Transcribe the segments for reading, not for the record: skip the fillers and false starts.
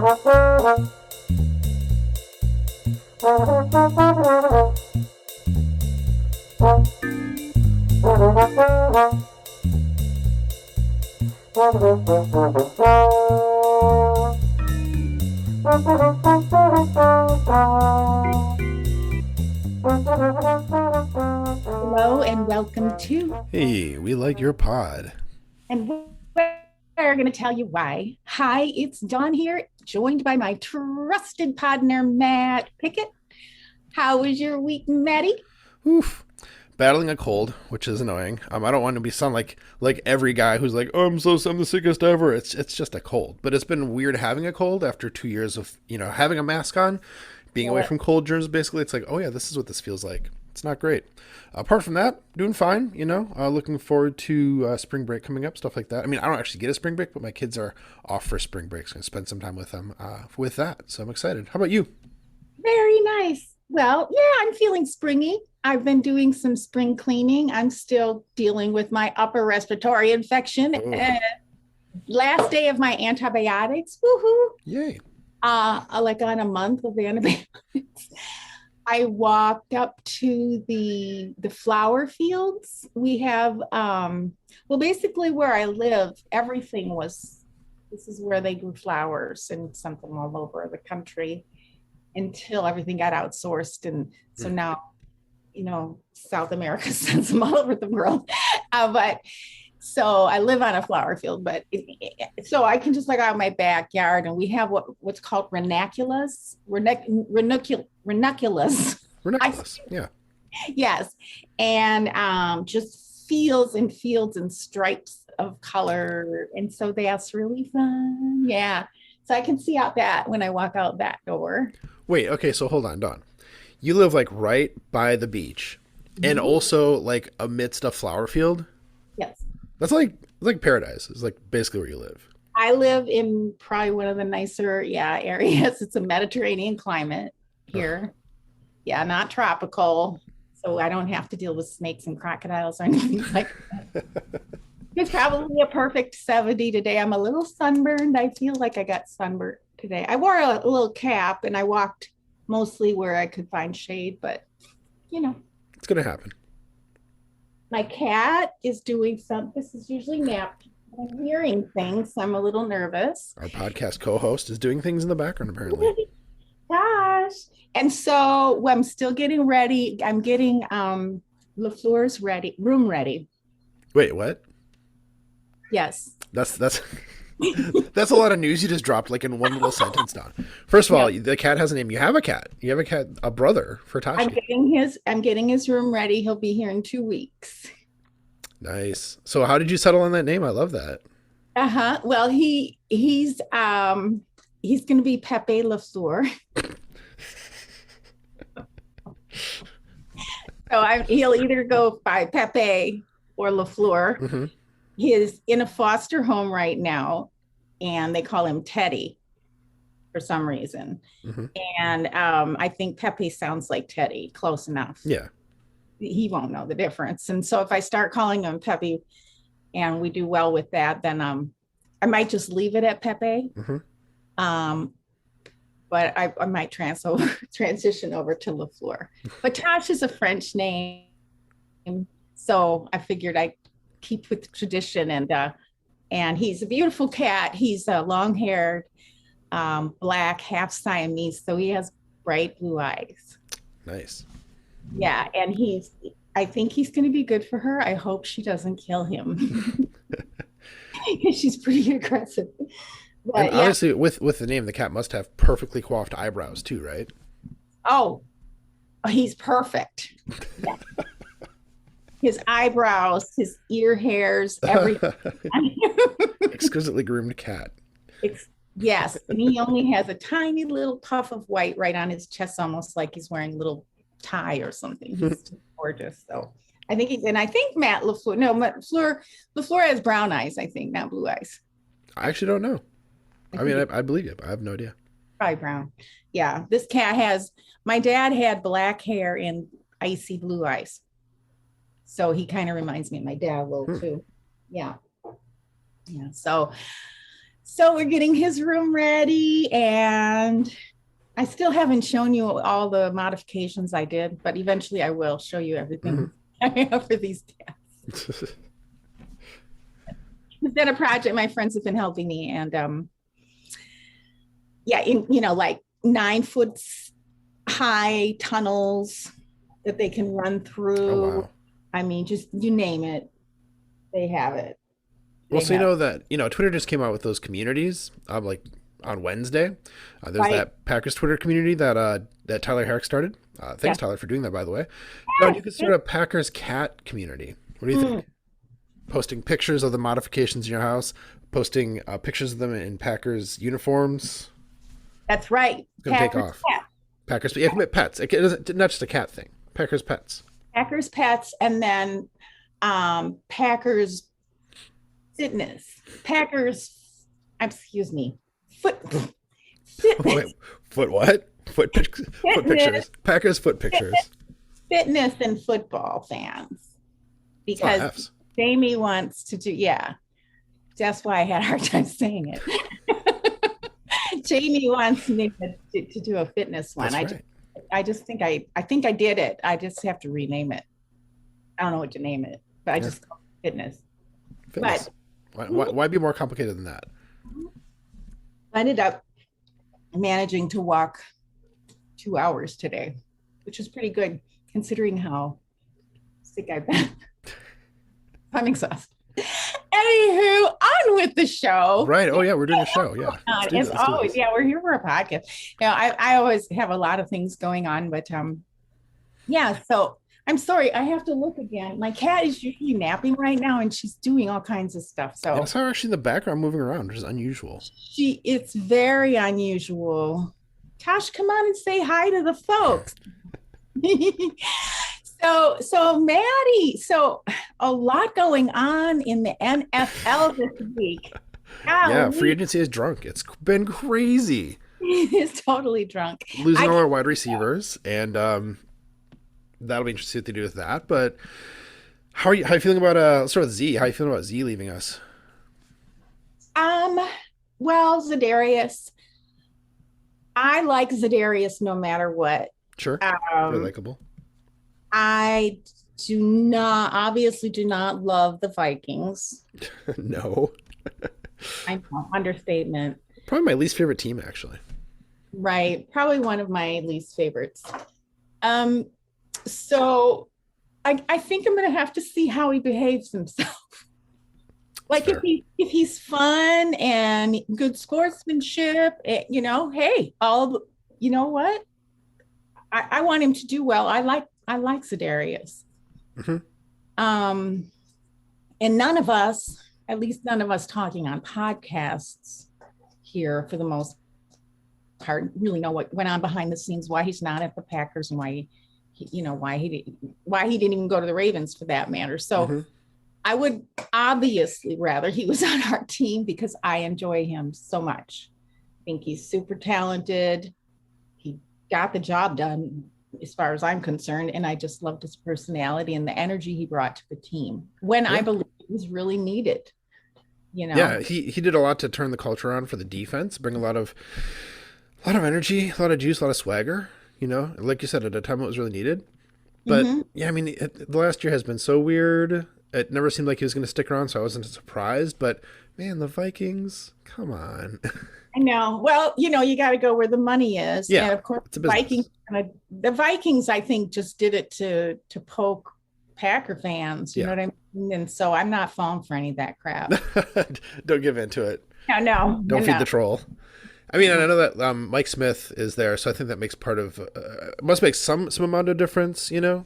Hello and welcome to Hey, we like your pod. and we're going to tell you why. Hi, it's Dawn here, joined by my trusted partner, Matt Pickett. How was your week, Matty? Oof. Battling a cold, which is annoying. I don't want to be sound like every guy who's like, oh, I'm the sickest ever. It's just a cold. But it's been weird having a cold after 2 years of, having a mask on, being away from cold germs. Basically, it's like, oh yeah, this is what this feels like. It's not great. Apart from that, doing fine, looking forward to spring break coming up, stuff like that. I mean, I don't actually get a spring break, but my kids are off for spring break, so I'm going to spend some time with them with that. So I'm excited. How about you? Very nice. Well, yeah, I'm feeling springy. I've been doing some spring cleaning. I'm still dealing with my upper respiratory infection. Last day of my antibiotics. Woohoo. Yay. Like on a month of antibiotics. I walked up to the flower fields. We have, basically where I live, this is where they grew flowers and something all over the country until everything got outsourced. And so now, South America sends them all over the world. But so I live on a flower field, so I can just look out my backyard and we have what's called ranunculus. Ranunculus. Yeah. Yes. And just fields and fields and stripes of color. And so that's really fun. Yeah. So I can see out that when I walk out that door. Wait, okay, so hold on, Dawn. You live like right by the beach and also like amidst a flower field? Yes. That's like paradise. It's like basically where you live. I live in probably one of the nicer, areas. It's a Mediterranean climate here. Yeah, not tropical. So I don't have to deal with snakes and crocodiles or anything like that. It's probably a perfect 70 today. I'm a little sunburned. I feel like I got sunburned today. I wore a little cap and I walked mostly where I could find shade, but It's going to happen. My cat is doing this is usually napped. I'm hearing things. So I'm a little nervous. Our podcast co-host is doing things in the background, apparently. Gosh. And so I'm still getting ready. I'm getting LaFleur's room ready. Wait, what? Yes. That's that's a lot of news you just dropped like in one little sentence, Don. First of all, the cat has a name. You have a cat. You have a brother for Tashi. I'm getting his room ready. He'll be here in 2 weeks. Nice. So how did you settle on that name? I love that. Well, he's going to be Pepe LaFleur. So he'll either go by Pepe or LaFleur. Mm-hmm. He is in a foster home right now, and they call him Teddy for some reason. Mm-hmm. And I think Pepe sounds like Teddy, close enough. Yeah. He won't know the difference. And so if I start calling him Pepe and we do well with that, then I might just leave it at Pepe. Mm-hmm. But I might transition over to LaFleur. But Tosh is a French name. So I figured I'd keep with tradition, and he's a beautiful cat. He's long-haired, black, half Siamese, so he has bright blue eyes. Nice. Yeah, and I think he's going to be good for her. I hope she doesn't kill him. She's pretty aggressive. But and honestly, with the name, the cat must have perfectly coiffed eyebrows too, right? Oh, he's perfect. Yeah. His eyebrows, his ear hairs, everything. Exquisitely groomed cat. Yes, and he only has a tiny little puff of white right on his chest, almost like he's wearing a little tie or something. He's gorgeous. So I think Matt LaFleur. No, LaFleur has brown eyes. I think, not blue eyes. I actually don't know. I believe you, but I have no idea. Probably brown. Yeah, this cat my dad had black hair and icy blue eyes. So he kind of reminds me of my dad a little too. Yeah. Yeah. So So we're getting his room ready, and I still haven't shown you all the modifications I did, but eventually I will show you everything I have for these cats. It's been a project. My friends have been helping me, and like 9 foot high tunnels that they can run through. Oh, wow. I mean, just you name it, they have it. Well, so you know that, Twitter just came out with those communities, like on Wednesday. There's that Packers Twitter community that Tyler Herrick started. Thanks, Tyler, for doing that, by the way. Now, you could start a Packers cat community. What do you think? Posting pictures of the modifications in your house, posting pictures of them in Packers uniforms. That's right. It's going to take off. Pets. Packers, pets. It isn't not just a cat thing. Packers pets. Packers pets, and then Packers fitness. Packers, excuse me, fitness. Wait, foot what? Foot pictures. Packers foot pictures. Fitness and football fans. Because Jamie wants to do, that's why I had a hard time saying it. Jamie wants me to do a fitness one. I just think I think I did it. I just have to rename it. I don't know what to name it, but I just call it fitness. But why be more complicated than that? I ended up managing to walk 2 hours today, which is pretty good considering how sick I've been. I'm exhausted. Anywho, on with the show. Right. Oh, yeah, we're doing a show. Yeah. As always, we're here for a podcast. I always have a lot of things going on, but so I'm sorry, I have to look again. My cat is usually napping right now, and she's doing all kinds of stuff. So I saw her actually in the background moving around, which is unusual. It's very unusual. Tosh, come on and say hi to the folks. So Maddie, so a lot going on in the NFL this week. Yeah, free agency is drunk. It's been crazy. It's totally drunk. Losing all our wide receivers, and that'll be interesting what they do with that. But how are you feeling about let's start with Z? How are you feeling about Z leaving us? Well, Za'Darius. I like Za'Darius no matter what. Sure. Very likable. I obviously do not love the Vikings. No. I know, understatement. Probably my least favorite team, actually. Right. Probably one of my least favorites. So I think I'm going to have to see how he behaves himself. Like if he's fun and good sportsmanship, hey, you know what? I want him to do well. I like Za'Darius. Mm-hmm. And none of us, at least none of us talking on podcasts here for the most part, really know what went on behind the scenes, why he's not at the Packers and why he didn't even go to the Ravens for that matter. So I would obviously rather he was on our team because I enjoy him so much. I think he's super talented. He got the job done as far as I'm concerned. And I just loved his personality and the energy he brought to the team when I believe it was really needed. Yeah, he did a lot to turn the culture on for the defense, bring a lot of energy, a lot of juice, a lot of swagger, like you said, at a time it was really needed. But I mean, the last year has been so weird. It never seemed like he was going to stick around, so I wasn't surprised. But man, the Vikings, come on. I know. Well, you got to go where the money is. Yeah, and of course, the Vikings, I think, just did it to poke Packer fans. You know what I mean? And so I'm not falling for any of that crap. Don't give in to it. No. Don't feed the troll. I mean, I know that Mike Smith is there, so I think that makes must make some amount of difference, And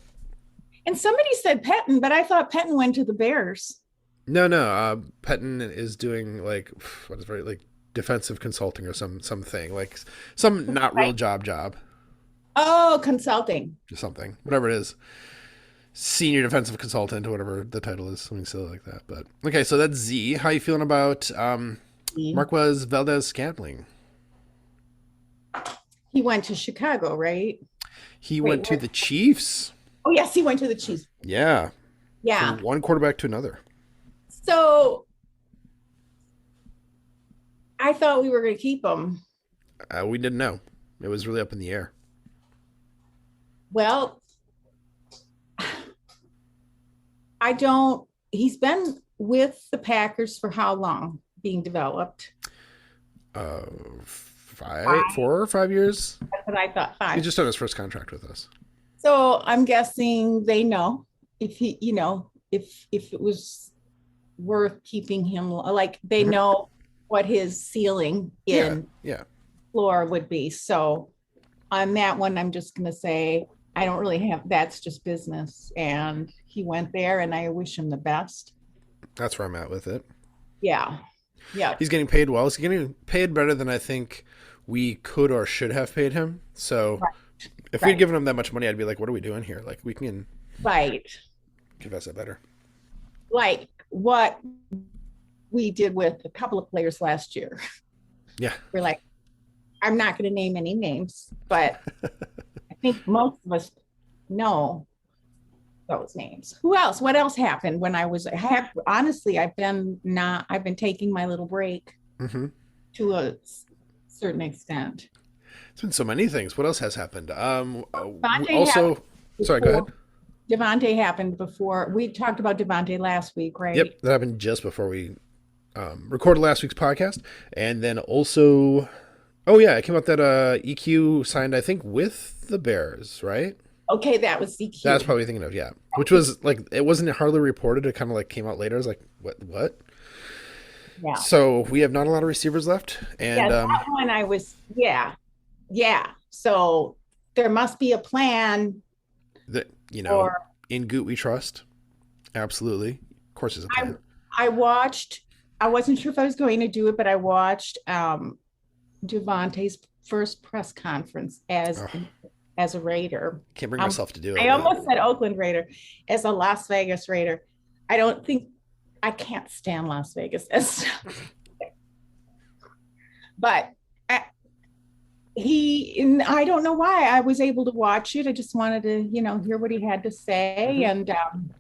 somebody said Pettin, but I thought Pettin went to the Bears. No. Pettin is doing defensive consulting or something, like some not real job. Oh, consulting. Or something, whatever it is. Senior defensive consultant or whatever the title is, something silly like that. But okay, so that's Z. How are you feeling about Marquez Valdez-Scantling? He went to Chicago, right? He went to the Chiefs. Oh, yes, he went to the Chiefs. Yeah. Yeah. From one quarterback to another. So I thought we were going to keep him. We didn't know. It was really up in the air. Well, he's been with the Packers for how long being developed? Uh, Five. 4 or 5 years. That's what I thought, He 5. just done his first contract with us. So I'm guessing they know if he, if it was worth keeping him, like they Mhm. know what his ceiling Yeah, in yeah. floor would be. So on that one, I'm just going to say, I don't really have, that's just business. And he went there and I wish him the best. That's where I'm at with it. Yeah. Yeah. He's getting paid well. He's getting paid better than I think we could or should have paid him. So Right. if we'd Right. given him that much money, I'd be like, what are we doing here? Like, we can Right. give us that better. Like what we did with a couple of players last year. Yeah. We're like, I'm not going to name any names, but I think most of us know those names. Who else? What else happened when honestly, I've been taking my little break Mm-hmm. to a certain extent. It's been so many things. What else has happened? Devontae Also, sorry, go ahead. Devontae happened before. We talked about Devontae last week, right? Yep, that happened just before we recorded last week's podcast. And then also, oh yeah, it came out that EQ signed, I think, with the Bears, right? Okay, that was CQ. That's probably thinking of, yeah. Which was like, it wasn't hardly reported. It kind of like came out later. I was like, what? Yeah. So we have not a lot of receivers left. And that one yeah. So there must be a plan. that, Or in Goot we trust. Absolutely. Of course there's a plan. I wasn't sure if I was going to do it, but I watched Devontae's first press conference as a Raider. Can't bring myself to do it. I almost said Oakland Raider, as a Las Vegas Raider. I can't stand Las Vegas. But I don't know why I was able to watch it. I just wanted to, hear what he had to say. Mm-hmm. And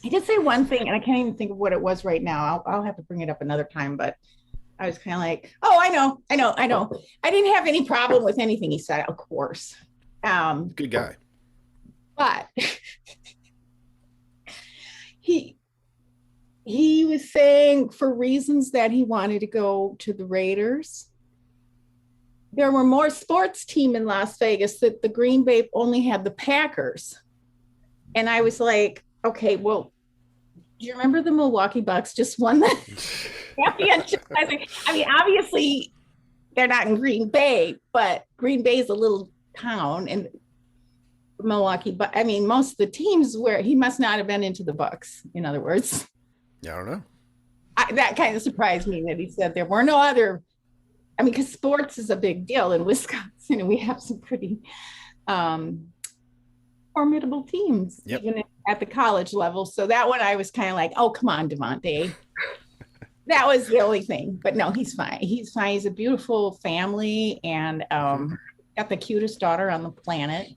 he did say one thing, and I can't even think of what it was right now. I'll have to bring it up another time, but I was kind of like, oh, I know. I didn't have any problem with anything he said, of course. Good guy. But he was saying for reasons that he wanted to go to the Raiders. There were more sports team in Las Vegas that the Green Bay only had the Packers. And I was like, okay, well, do you remember the Milwaukee Bucks just won the championship? I mean, obviously they're not in Green Bay, but Green Bay is a little town, and Milwaukee, but I mean, most of the teams where he must not have been into the Bucks, in other words. Yeah, I don't know. That kind of surprised me that he said there were no other. I mean, because sports is a big deal in Wisconsin, and we have some pretty formidable teams, even at the college level. So that one I was kind of like, oh, come on, Devontae. That was the only thing. But no, he's fine. He's fine. He's a beautiful family, and got the cutest daughter on the planet.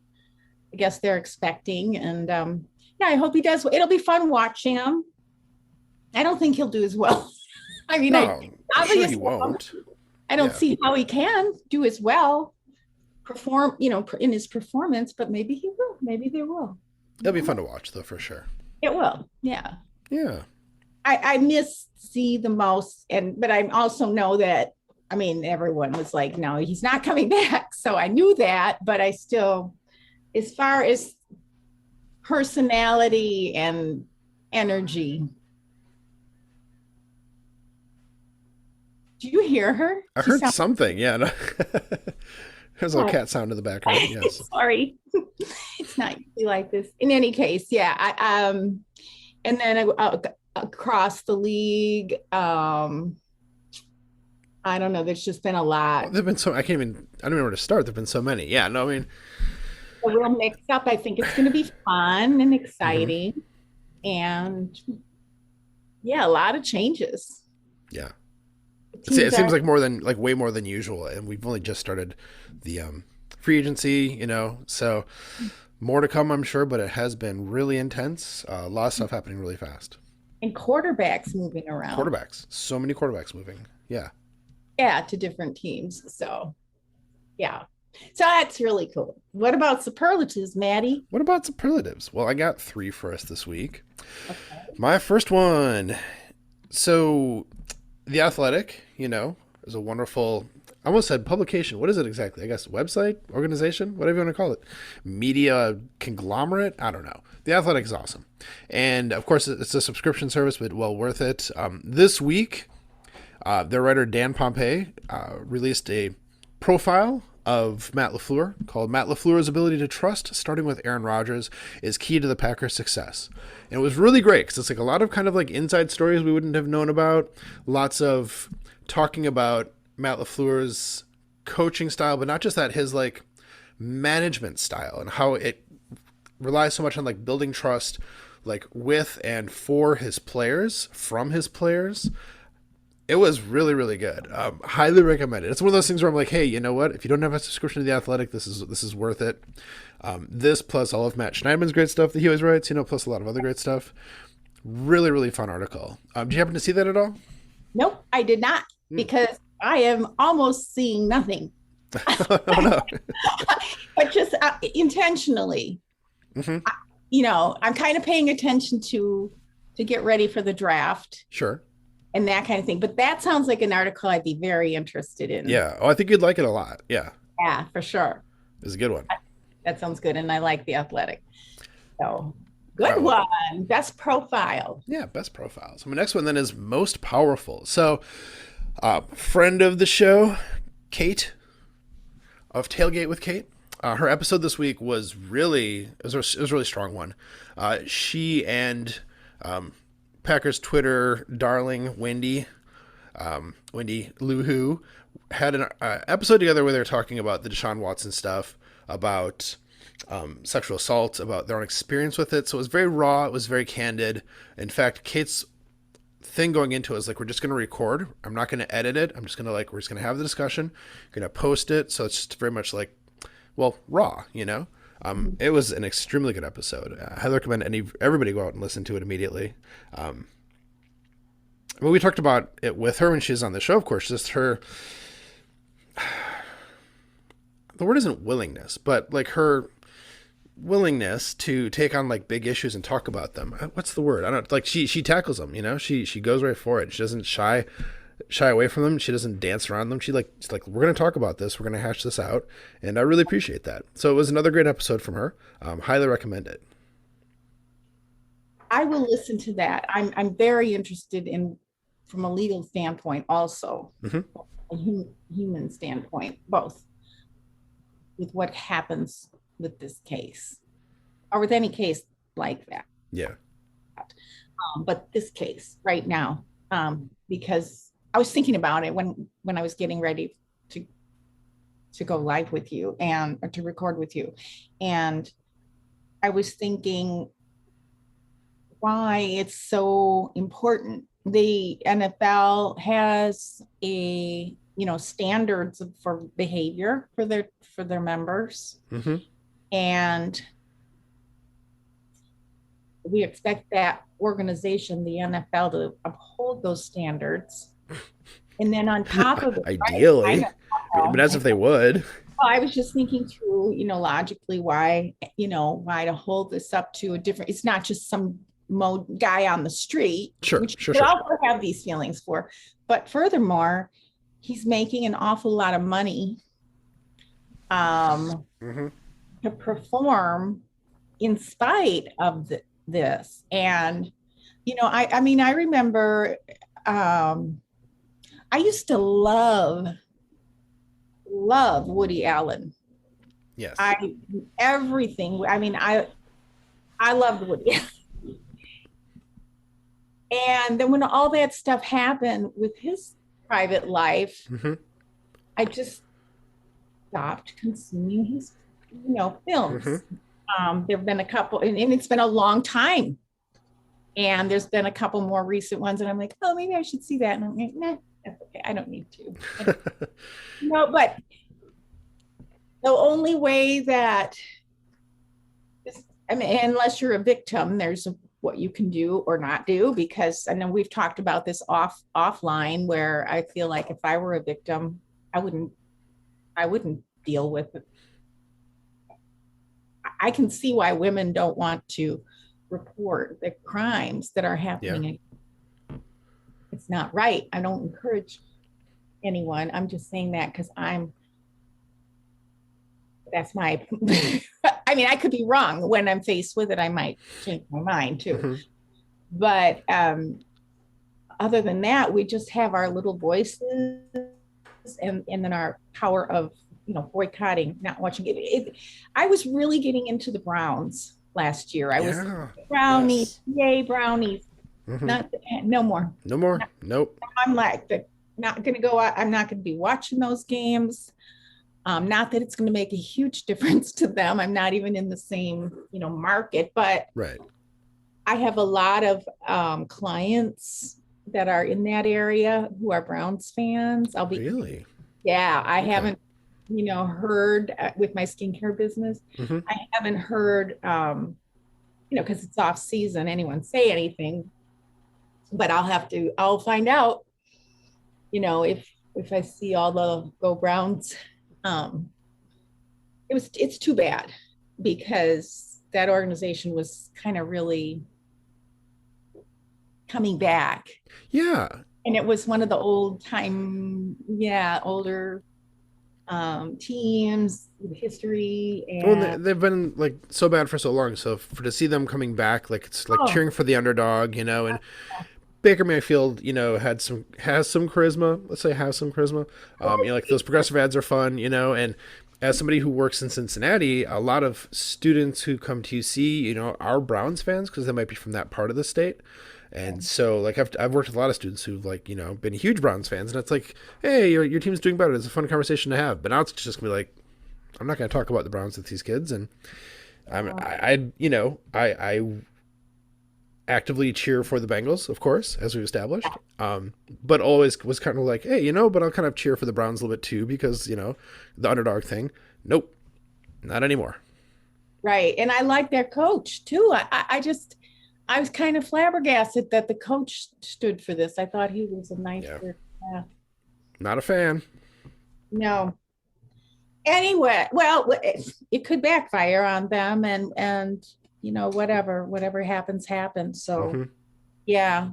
I guess they're expecting. And I hope he does. It'll be fun watching him. I don't think he'll do as well. I mean, obviously he won't. I don't see how he can do as well, perform, in his performance, but maybe he will. Maybe they will. It'll be fun to watch, though, for sure. It will. Yeah. Yeah. I miss Z the most, but I also know that, I mean, everyone was like, no, he's not coming back. So I knew that, but I still, as far as personality and energy. Do you hear her? I heard something. Yeah. No. There's a little cat sound in the background. Yes. Sorry. It's not usually like this. In any case, yeah. And then across the league, I don't know. There's just been a lot. Well, there've been I don't even know where to start. There've been so many. Yeah. No, I mean, a real mix up. I think it's going to be fun and exciting. And yeah, a lot of changes. Yeah. It seems like way more than usual, and we've only just started the free agency, so more to come, I'm sure, but it has been really intense. A lot of stuff happening really fast. And quarterbacks moving around. So many quarterbacks moving. Yeah. Yeah, to different teams. So yeah. So that's really cool. What about superlatives, Maddie? What about superlatives? Well, I got 3 for us this week. Okay. My first one. So, The Athletic, is a wonderful, I almost said publication. What is it exactly? I guess website, organization, whatever you want to call it. Media conglomerate? I don't know. The Athletic is awesome. And of course, it's a subscription service, but well worth it. This week, their writer Dan Pompei released a profile of Matt LaFleur called Matt LaFleur's ability to trust, starting with Aaron Rodgers, is key to the Packers' success. And it was really great because it's like a lot of kind of like inside stories we wouldn't have known about, lots of talking about Matt LaFleur's coaching style, but not just that, his like management style and how it relies so much on like building trust like with and for his players, from his players. It was really, really good. Highly recommended. It's one of those things where I'm like, hey, you know what? If you don't have a subscription to The Athletic, this is worth it. This plus all of Matt Schneidman's great stuff that he always writes, plus a lot of other great stuff. Really, really fun article. Do you happen to see that at all? Nope, I did not because I am almost seeing nothing. Oh, no. But just intentionally, I'm kind of paying attention to get ready for the draft. Sure. And that kind of thing. But that sounds like an article I'd be very interested in. Yeah. Oh, I think you'd like it a lot. Yeah. Yeah, for sure. It's a good one. That sounds good. And I like The Athletic. So good one. Best profile. Yeah, best profile. So my next one then is most powerful. So friend of the show, Kate of Tailgate with Kate. Her episode this week was really, it was a really strong one. She and Packers Twitter darling Wendy Lou Who had an episode together where they were talking about the Deshaun Watson stuff, about sexual assault, about their own experience with it. So it was very raw. It was very candid. In fact, Kate's thing going into it is like, we're just going to record. I'm not going to edit it. I'm just going to we're just going to have the discussion. Going to post it. So it's just very much like, well, raw, It was an extremely good episode. I highly recommend everybody go out and listen to it immediately. We talked about it with her when she was on the show, of course, just her, the word isn't willingness, but like her willingness to take on like big issues and talk about them. What's the word? I don't like, she tackles them, she goes right for it. She doesn't shy away from them. She doesn't dance around them. She's like, we're going to talk about this. We're going to hash this out. And I really appreciate that. So it was another great episode from her. Highly recommend it. I will listen to that. I'm very interested in, from a legal standpoint, also a human standpoint, both with what happens with this case or with any case like that. Yeah. But this case right now, because I was thinking about it when I was getting ready to go live with you or to record with you. And I was thinking why it's so important. The NFL has a, standards for behavior for their members. And we expect that organization, the NFL, to uphold those standards. And then on top of it, ideally, but as if they would. Well, I was just thinking through, logically why to hold this up to a different, it's not just some guy on the street, which we also have these feelings for. But furthermore, he's making an awful lot of money to perform in spite of this. And, I remember I used to love Woody Allen. Yes. Everything. I loved Woody Allen. And then when all that stuff happened with his private life, I just stopped consuming his, films. There have been a couple, and it's been a long time. And there's been a couple more recent ones, and I'm like, oh, maybe I should see that. And I'm like, nah, that's okay. I don't need to. No, but the only way that, unless you're a victim, there's what you can do or not do, because I know we've talked about this offline, where I feel like if I were a victim, I wouldn't deal with it. I can see why women don't want to report the crimes that are Yeah. happening. It's not right. I don't encourage anyone. I'm just saying that because that's my, I mean, I could be wrong. When I'm faced with it, I might change my mind too. Mm-hmm. But other than that, we just have our little voices, and then our power of, boycotting, not watching it. I was really getting into the Browns last year. I was Yeah. brownies, Yes. yay, brownies. Mm-hmm. Not no more. No more. Nope. I'm like not going to go out. I'm not going to be watching those games. Not that it's going to make a huge difference to them. I'm not even in the same, market, but Right. I have a lot of clients that are in that area who are Browns fans. Really? Yeah, I Okay. haven't, heard with my skincare business. Mm-hmm. I haven't heard, because it's off season, anyone say anything, but I'll find out, if I see all the Go Browns. Um, it's too bad, because that organization was kind of really coming back, Yeah. and it was one of the older teams with history. Well, And they've been like so bad for so long. So for to see them coming back, like it's like oh, cheering for the underdog, and Baker Mayfield, has some charisma. Let's say has some charisma. Like those progressive ads are fun, and as somebody who works in Cincinnati, a lot of students who come to UC, are Browns fans because they might be from that part of the state. And so, like, I've worked with a lot of students who've, like, been huge Browns fans, and it's like, hey, your team's doing better. It's a fun conversation to have. But now it's just gonna be like, I'm not gonna talk about the Browns with these kids, and I actively cheer for the Bengals, of course, as we've established. But always was kind of like, hey, but I'll kind of cheer for the Browns a little bit too, because the underdog thing. Nope, not anymore. right. And I like their coach too. I was kind of flabbergasted that the coach stood for this. I thought he was a Yeah, nicer. Yeah. not a fan. No. Anyway, well, it could backfire on them, and whatever happens. So Hmm. yeah,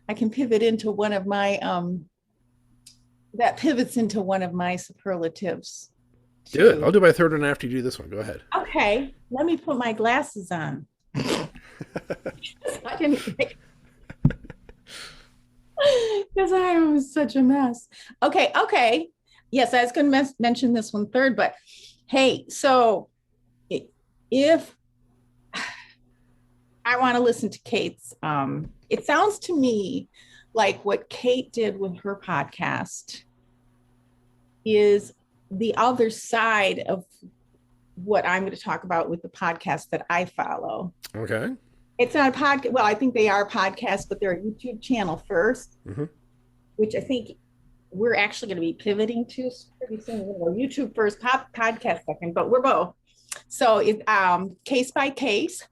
I can pivot into one of my that pivots into one of my superlatives Do it. too. I'll do my third one after you do this one. Go ahead. Okay, let me put my glasses on. I didn't, because I was such a mess. Okay. Yes, I was going to mention this one third, but hey, so if I want to listen to Kate's, it sounds to me like what Kate did with her podcast is the other side of what I'm going to talk about with the podcast that I follow. Okay. It's not a podcast. Well, I think they are podcasts, but they're a YouTube channel first, Hmm. which I think we're actually going to be pivoting to pretty soon. YouTube first, podcast second, but we're both. So case by case.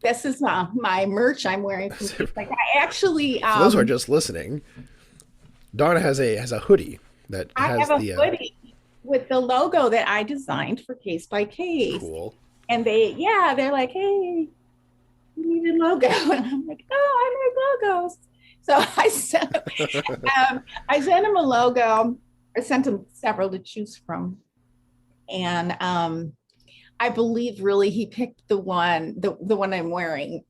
This is my merch I'm wearing from Case by Case. I actually For those who are just listening, Donna has a hoodie that I has have a the hoodie with the logo that I designed for Case by Case. cool. And they're like, hey, you need a logo. And I'm like, oh, I like logos. So I sent him a logo. I sent him several to choose from. And I believe really he picked the one I'm wearing,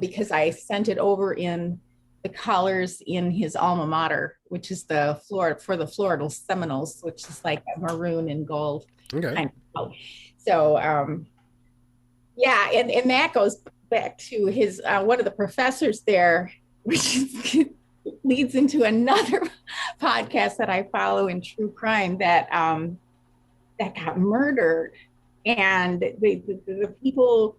because I sent it over in the colors in his alma mater, which is the Florida Seminoles, which is like a maroon and gold Okay. kind of. So yeah, and that goes back to his one of the professors there, which leads into another podcast that I follow in true crime that got murdered, and the people.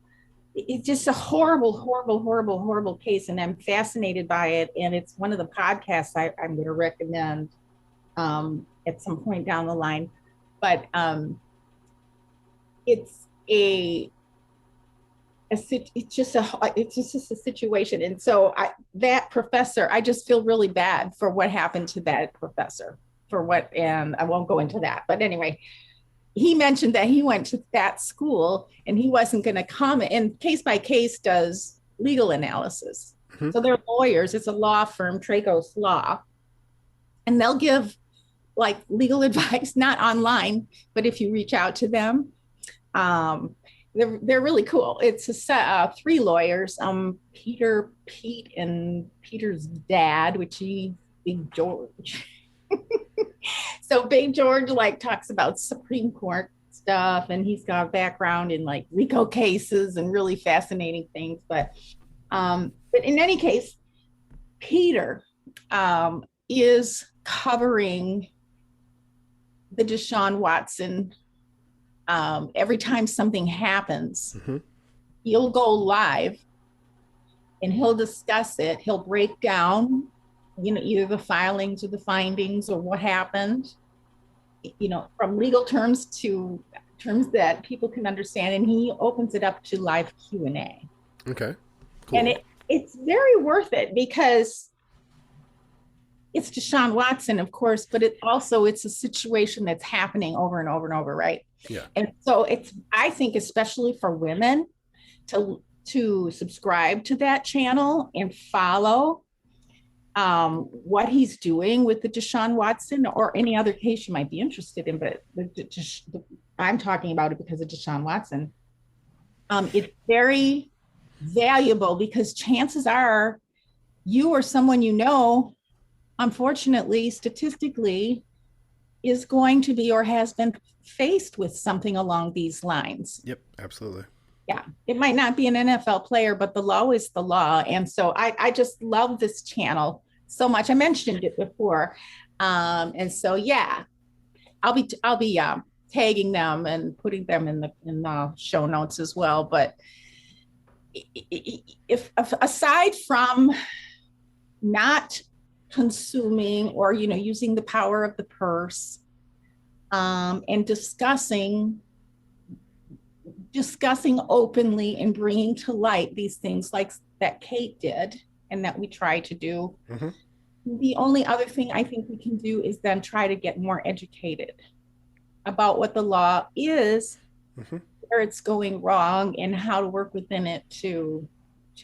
It's just a horrible case, and I'm fascinated by it. And it's one of the podcasts I'm going to recommend at some point down the line. But it's it's just a situation. And so that professor, I just feel really bad for what happened to that professor, and I won't go into that. But anyway, he mentioned that he went to that school and he wasn't going to come, and case by case does legal analysis. Mm-hmm. So they're lawyers. It's a law firm, Tragos Law, and they'll give like legal advice, not online, but if you reach out to them, they're really cool. It's a set three lawyers, Pete, and Peter's dad, which he Big George. So Big George like talks about Supreme Court stuff, and he's got a background in like RICO cases and really fascinating things. But in any case, Peter is covering the Deshaun Watson. Every time something happens, Mm-hmm. he'll go live and he'll discuss it. He'll break down, either the filings or the findings or what happened, from legal terms to terms that people can understand. And he opens it up to live Q&A. Okay, cool. And it's very worth it because it's Deshaun Watson, of course, but it's a situation that's happening over and over and over, right? Yeah. And so I think especially for women to subscribe to that channel and follow what he's doing with the Deshaun Watson or any other case you might be interested in, but I'm talking about it because of Deshaun Watson. It's very valuable because chances are you or someone unfortunately, statistically, is going to be or has been faced with something along these lines. Yep, absolutely. Yeah, it might not be an NFL player, but the law is the law. And so I just love this channel so much. I mentioned it before. And so, yeah, I'll be tagging them and putting them in the show notes as well. But if aside from not consuming or using the power of the purse and discussing openly and bringing to light these things like that Kate did and that we try to do, mm-hmm. The only other thing I think we can do is then try to get more educated about what the law is, Mm-hmm. where it's going wrong, and how to work within it to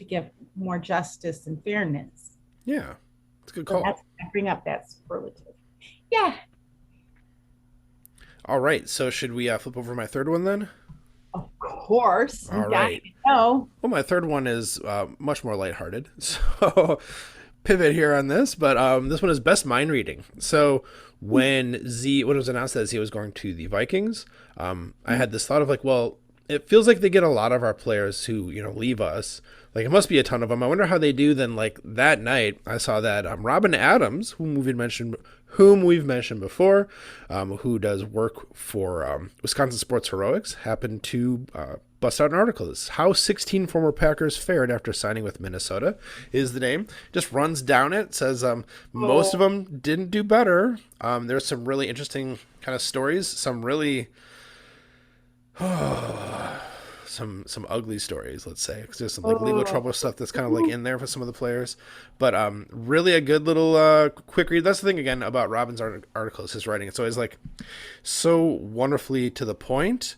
give more justice and fairness. Yeah, it's a good call. I bring up that superlative. Yeah. All right, so should we flip over my third one then? Of course. All right. Well, my third one is much more lighthearted. So pivot here on this, but this one is best mind reading. So when it was announced that Z was going to the Vikings, I had this thought of like, well, it feels like they get a lot of our players who, leave us. Like, it must be a ton of them. I wonder how they do. Then, like, that night, I saw that Robin Adams, whom we've mentioned before, who does work for Wisconsin Sports Heroics, happened to bust out an article. This is How 16 Former Packers Fared After Signing with Minnesota is the name. Just runs down it. Says most of them didn't do better. There's some really interesting kind of stories. Some really... some ugly stories, let's say, because there's some like legal trouble stuff that's kind of like in there for some of the players, but really a good little quick read. That's the thing again about Robin's articles, his writing. It's always like so wonderfully to the point,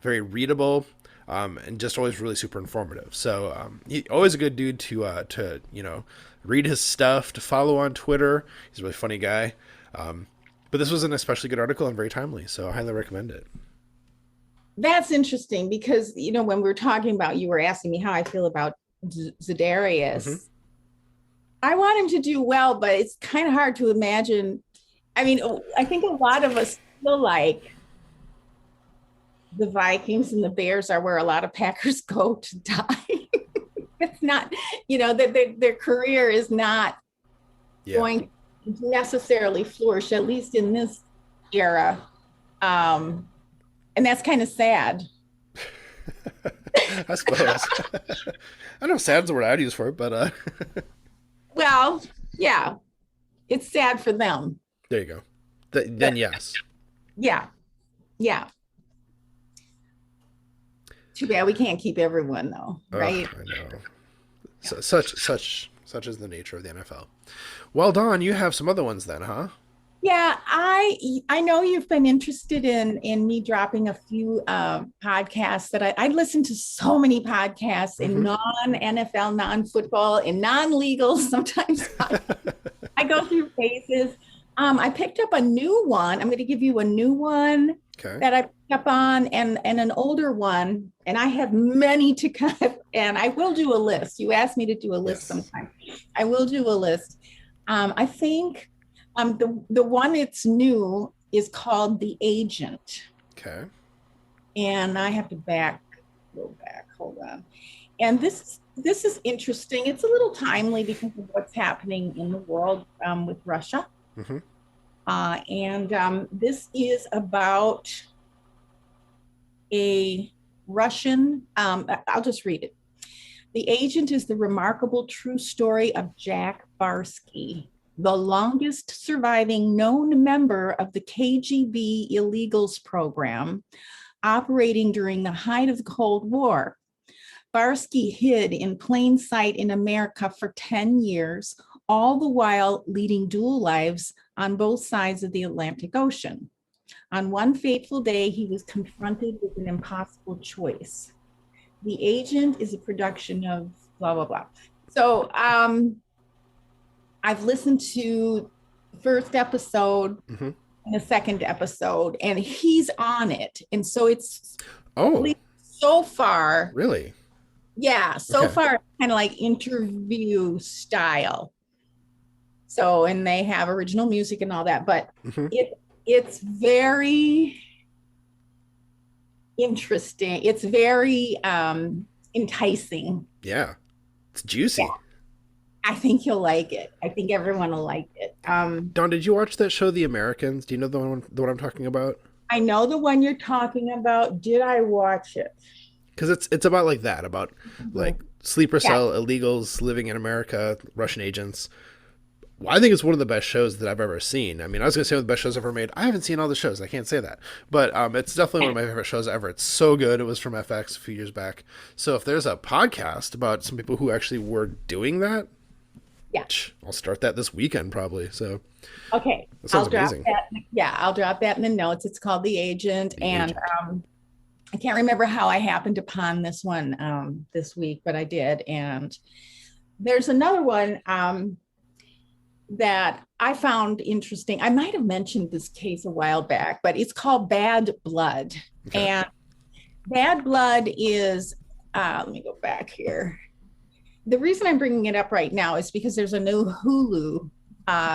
very readable, and just always really super informative. So he always a good dude to read his stuff, to follow on Twitter. He's a really funny guy. But this was an especially good article and very timely, so I highly recommend it. That's interesting because, when we were talking about, you were asking me how I feel about Za'Darius. Mm-hmm. I want him to do well, but it's kind of hard to imagine. I mean, I think a lot of us feel like the Vikings and the Bears are where a lot of Packers go to die. It's not, that their career is not going to necessarily flourish, at least in this era. And that's kind of sad. I suppose. I know sad's the word I'd use for it, but well, yeah, it's sad for them. There you go. Then yes. Yeah. Too bad we can't keep everyone though, Ugh, right? I know. Yeah. Such is the nature of the NFL. Well, Don, you have some other ones then, huh? Yeah, I know you've been interested in me dropping a few podcasts that I listen to so many podcasts in Mm-hmm. non-NFL, non-football, and non-legal. Sometimes I go through phases. I picked up a new one. I'm going to give you a new one Okay. that I picked up on and an older one. And I have many to cut. And I will do a list. You asked me to do a list Yes. sometime. I will do a list. I think the one that's new is called The Agent. Okay. And I have to go back, hold on. And this is interesting. It's a little timely because of what's happening in the world with Russia. Mm-hmm. And this is about a Russian, I'll just read it. The Agent is the remarkable true story of Jack Barsky, the longest surviving known member of the KGB illegals program, operating during the height of the Cold War. Barsky hid in plain sight in America for 10 years, all the while leading dual lives on both sides of the Atlantic Ocean. On one fateful day, he was confronted with an impossible choice. The Agent is a production of blah, blah, blah. So I've listened to the first episode Mm-hmm. and the second episode, and he's on it. And so it's at Oh, least so far, really? yeah, so Okay. far, kind of like interview style. So, and they have original music and all that, but Mm-hmm. it's very interesting. It's very enticing. Yeah. It's juicy. I think you'll like it. I think everyone will like it. Don, did you watch that show, The Americans? Do you know the one I'm talking about? I know the one you're talking about. Did I watch it? Because it's about like that, about like sleeper Yeah. cell illegals living in America, Russian agents. Well, I think it's one of the best shows that I've ever seen. I mean, I was gonna say one of the best shows ever made. I haven't seen all the shows. I can't say that, but it's definitely one of my favorite shows ever. It's so good. It was from FX a few years back. So if there's a podcast about some people who actually were doing that, Yeah. I'll start that this weekend probably. So Okay. that sounds I'll drop amazing. that. Yeah, I'll drop that in the notes. It's called The Agent. The And Agent. I can't remember how I happened upon this one this week, but I did. And there's another one that I found interesting. I might have mentioned this case a while back, but it's called Bad Blood. Okay. And Bad Blood is, let me go back here. The reason I'm bringing it up right now is because there's a new Hulu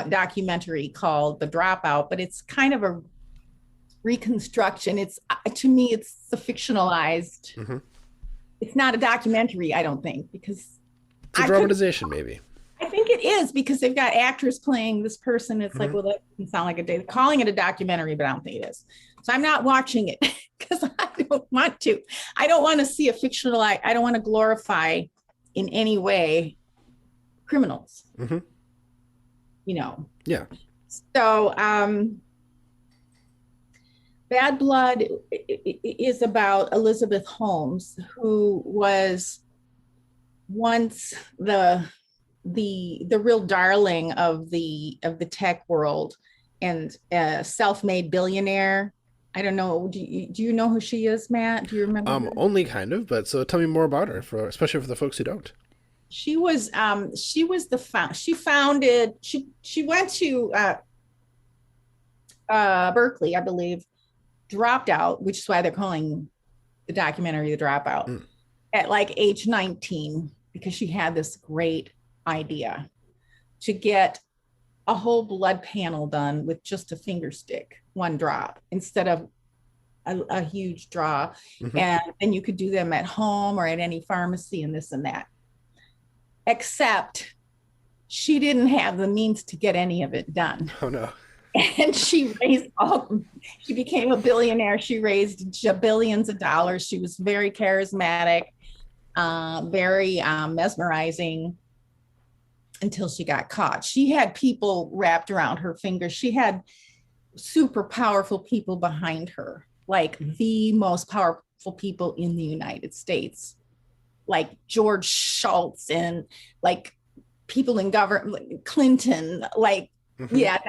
documentary called The Dropout, but it's kind of a reconstruction. It's to me, it's a fictionalized. Mm-hmm. It's not a documentary, I don't think, because It's a dramatization, maybe. I think it is because they've got actors playing this person. It's like, well, that doesn't sound like a day. They're calling it a documentary, but I don't think it is. So I'm not watching it because I don't want to. I don't want to see a fictional. I don't want to glorify in any way criminals. Mm-hmm. You know. Yeah. So Bad Blood is about Elizabeth Holmes, who was once the real darling of the tech world and a self-made billionaire. I don't know. Do you know who she is, Matt? Do you remember her? Only kind of, but so tell me more about her, especially for the folks who don't. She was she went to Berkeley, I believe, dropped out, which is why they're calling the documentary The Dropout, at like age 19, because she had this great idea to get a whole blood panel done with just a finger stick, one drop, instead of a huge draw. Mm-hmm. And you could do them at home or at any pharmacy and this and that. Except she didn't have the means to get any of it done. Oh no. And she became a billionaire. She raised billions of dollars. She was very charismatic, very mesmerizing, until she got caught. She had people wrapped around her fingers. She had super powerful people behind her, like the most powerful powerful people in the United States, like George Shultz and like people in government, like Clinton, like, yeah,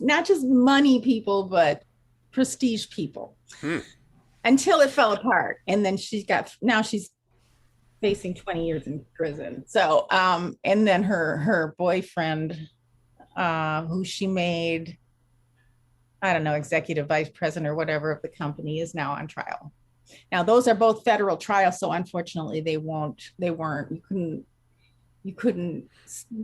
not just money people, but prestige people. Until it fell apart. And then now she's facing 20 years in prison. So, and then her boyfriend, who she made, I don't know, executive vice president or whatever of the company, is now on trial. Now, those are both federal trials, so unfortunately, you couldn't,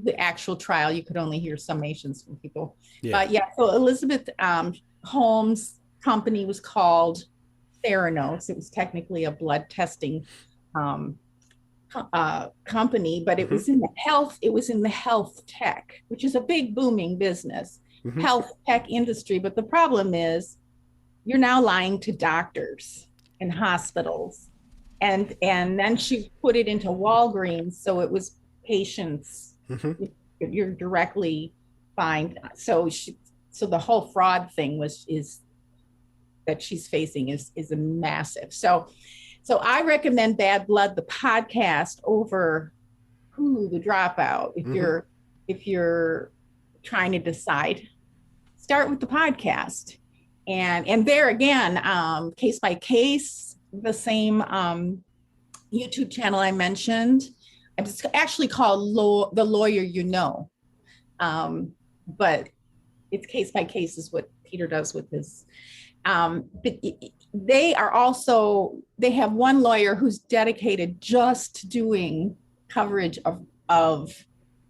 the actual trial, you could only hear summations from people. But yeah, so Elizabeth Holmes' company was called Theranos. It was technically a blood testing company, but it was in the health tech, which is a big booming business, health tech industry. But the problem is you're now lying to doctors and hospitals. And then she put it into Walgreens. So it was patients, you're directly fined. So the whole fraud thing is that she's facing is a massive. So I recommend Bad Blood, the podcast, over The Dropout. If you're trying to decide, start with the podcast. And there again, case by case, the same YouTube channel I mentioned. It's actually called The Lawyer You Know. But it's case by case is what Peter does with his. But they have one lawyer who's dedicated just to doing coverage of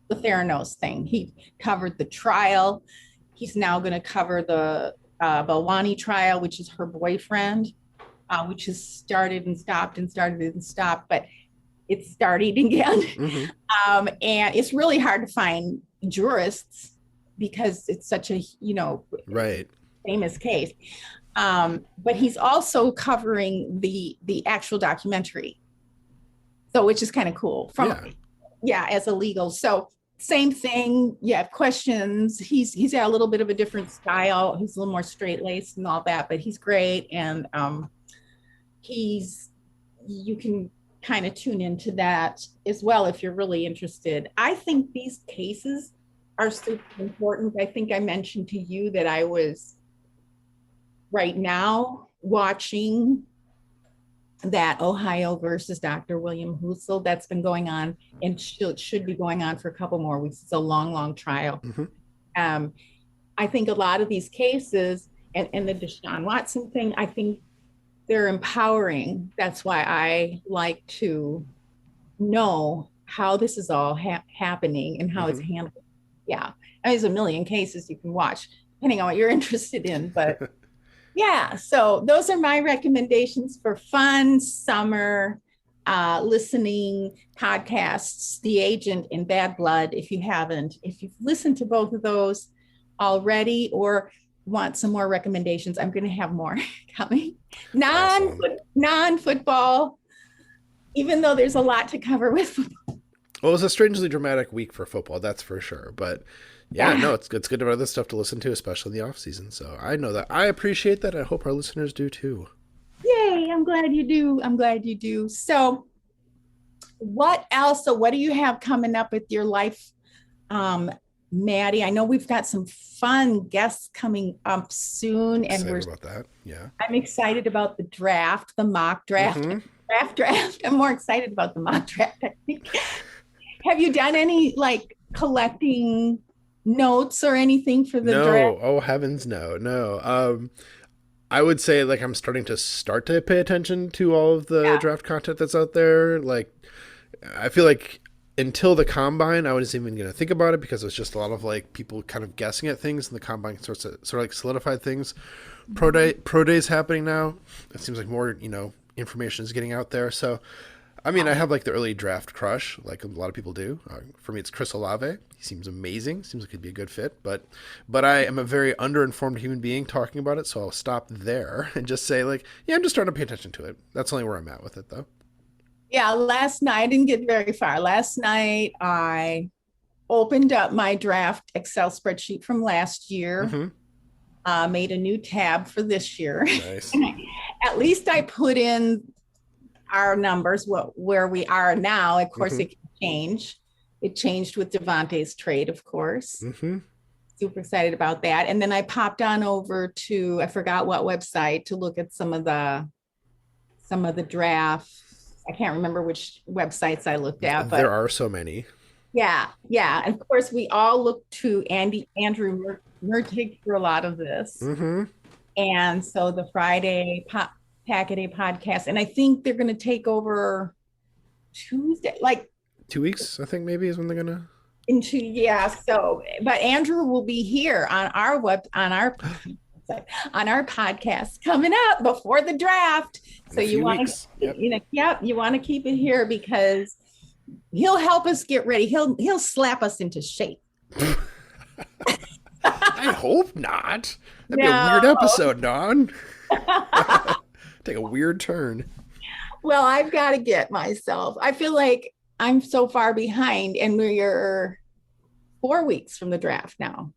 the Theranos thing. He covered the trial. He's now going to cover the Balwani trial, which is her boyfriend, which has started and stopped and started and stopped, but it's starting again. And it's really hard to find jurists because it's such a, famous case. But he's also covering the actual documentary. So, which is kind of cool as a legal. So same thing. You have questions. He's got a little bit of a different style. He's a little more straight laced and all that, but he's great. And you can kind of tune into that as well if you're really interested. I think these cases are super important. I think I mentioned to you that I was right now watching that Ohio versus Dr. William Hussel that's been going on and should be going on for a couple more weeks. It's a long trial. I think a lot of these cases and the Deshaun Watson thing, I think they're empowering. That's why I like to know how this is all happening and how it's handled. Yeah, there's a million cases you can watch depending on what you're interested in, but yeah, so those are my recommendations for fun summer listening podcasts, The Agent and Bad Blood. If you've listened to both of those already or want some more recommendations, I'm going to have more coming. Non-football, even though there's a lot to cover with football. Well, it was a strangely dramatic week for football, that's for sure. But it's good to have other stuff to listen to, especially in the off season. So I know that. I appreciate that. I hope our listeners do too. Yay, I'm glad you do. So what else? So what do you have coming up with your life, Maddie? I know we've got some fun guests coming up soon. And excited about that. Yeah. I'm excited about the draft, the mock draft. Draft. I'm more excited about the mock draft, I think. Have you done any collecting notes or anything for the draft? Oh heavens, no. I would say I'm starting to pay attention to all of the draft content that's out there. I feel like until the combine, I wasn't even going to think about it because it was just a lot of people kind of guessing at things, and the combine sort of solidified things. Pro day's happening now. It seems like more information is getting out there. So I mean, I have the early draft crush, like a lot of people do. For me, it's Chris Olave. He seems amazing. Seems like he'd be a good fit. But I am a very underinformed human being talking about it, so I'll stop there and just say, I'm just starting to pay attention to it. That's only where I'm at with it, though. Yeah, last night, I didn't get very far. Last night, I opened up my draft Excel spreadsheet from last year, made a new tab for this year. Nice. At least I put in our numbers, where we are now. Of course, Mm-hmm. it can change. It changed with Devontae's trade, of course. Mm-hmm. Super excited about that. And then I popped on over to, I forgot what website, to look at some of the draft. I can't remember which websites I looked at, but There are so many. yeah. And of course, we all look to Andrew Mertig for a lot of this. Mm-hmm. And so the Friday Pack-A-Day podcast, and I think they're going to take over Tuesday, like 2 weeks, I think maybe is when they're gonna. So, but Andrew will be here on our podcast coming up before the draft. So you want to, you want to keep it here because he'll help us get ready. He'll slap us into shape. I hope not. That'd be a weird episode, Dawn. Take a weird turn. Well, I've got to get myself. I feel like I'm so far behind, and we're 4 weeks from the draft now,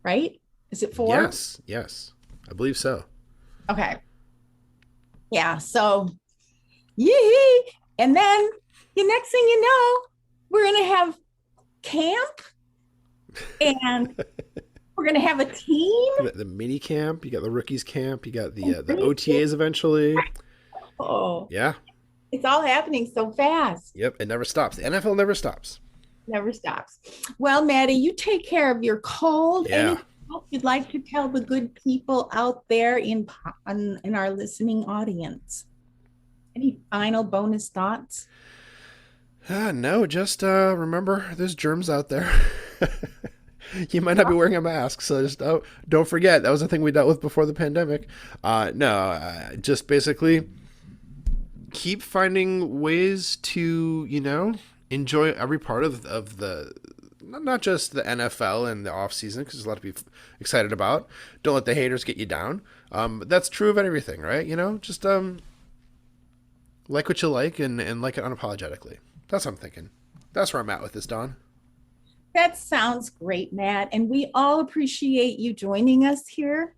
right? Is it 4? Yes. I believe so. Okay. Yeah. So, yee. And then the next thing you know, we're going to have camp, and we're going to have a team. You got the mini camp. You got the rookies camp. You got the OTAs eventually. Oh. Yeah. It's all happening so fast. Yep. It never stops. The NFL never stops. Never stops. Well, Maddie, you take care of your cold. Yeah. Anything else you'd like to tell the good people out there in our listening audience? Any final bonus thoughts? No, just remember there's germs out there. You might not be wearing a mask, so just don't forget. That was the thing we dealt with before the pandemic. Just basically keep finding ways to, enjoy every part of the, not just the NFL and the off season, because there's a lot to be excited about. Don't let the haters get you down. But that's true of everything, right? Just like what you like and like it unapologetically. That's what I'm thinking. That's where I'm at with this, Dawn. That sounds great, Matt. And we all appreciate you joining us here.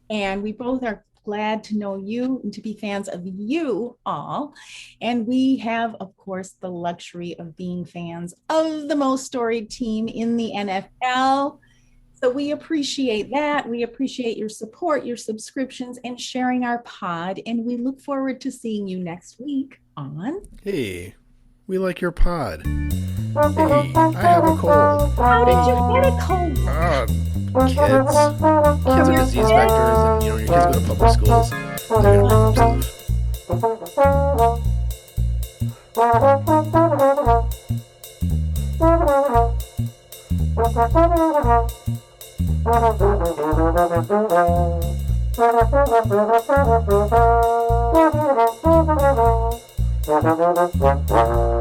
And we both are glad to know you and to be fans of you all. And we have, of course, the luxury of being fans of the most storied team in the NFL. So we appreciate that. We appreciate your support, your subscriptions, and sharing our pod. And we look forward to seeing you next week on... Hey, we like your pod. Hey, I have a cold. How did you get a cold? Kids are disease vectors, and your kids go to public schools. They're gonna do stuff.